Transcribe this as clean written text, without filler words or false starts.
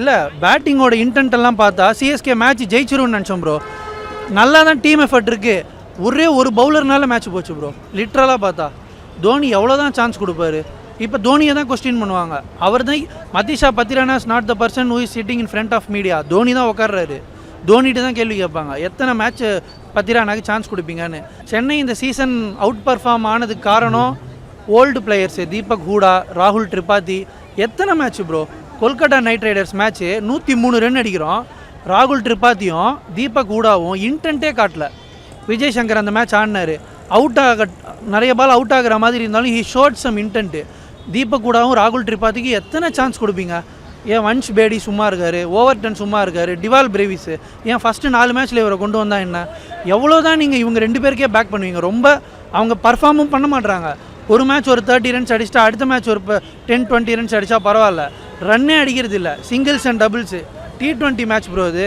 இல்லை பேட்டிங்கோட இன்டென்ட்டெல்லாம் பார்த்தா CSK match ஜெயிச்சிரும்னு நினச்சோம் ப்ரோ. நல்லா தான் டீம் எஃபர்ட் இருக்குது. ஒரே ஒரு பவுலர்னால மேட்ச் போச்சு ப்ரோ. லிட்ரலாக பார்த்தா தோனி எவ்வளோ தான் சான்ஸ் கொடுப்பாரு. இப்போ தோனியை தான் கொஸ்டின் பண்ணுவாங்க. அவர் தான் Matheesha Pathirana is not the person who is sitting in front of media. Dhoni தான் உட்கார்றாரு. தோனிட்டு தான் கேள்வி கேட்பாங்க, எத்தனை மேட்ச் பத்திரானாக்கு சான்ஸ் கொடுப்பீங்கன்னு. சென்னை இந்த சீசன் அவுட் பர்ஃபார்ம் ஆனதுக்கு காரணம் ஓல்டு பிளேயர்ஸு. தீபக் ஹூடா, ராகுல் திரிபாதி. எத்தனை match bro? Kolkata night Riders match 103 run அடிக்கிறோம். ராகுல் திரிபாதியும் தீபக் ஹூடாவும் இன்டென்ட்டே காட்டல. விஜய் சங்கர் அந்த மேட்ச் ஆடினார். நிறைய பால் அவுட் ஆகிற மாதிரி இருந்தாலும் ஹி ஷோட் சம் இன்டென்ட்டு. தீபக் ஹூடாவும் ராகுல் திரிபாதிக்கு எத்தனை சான்ஸ் கொடுப்பீங்க? ஏன் வன்ஷ் பேடி சும்மா இருக்கார், ஓவர்டன் சும்மா இருக்கார், டிவால் பிரேவிஸு ஏன் ஃபஸ்ட்டு 4 மேட்ச்சில் இவரை கொண்டு வந்தால் என்ன? எவ்வளோ தான் நீங்கள் இவங்க 2 பேருக்கே பேக் பண்ணுவீங்க? ரொம்ப அவங்க பர்ஃபார்மும் பண்ண மாட்றாங்க. ஒரு மேட்ச் ஒரு 30 ரன்ஸ் அடிச்சிட்டா அடுத்த மேட்ச் ஒரு 10-20 ரன்ஸ் அடித்தா பரவாயில்ல. ரன்னே அடிக்கிறது இல்லை. Singles and doubles. T20 match bro இது.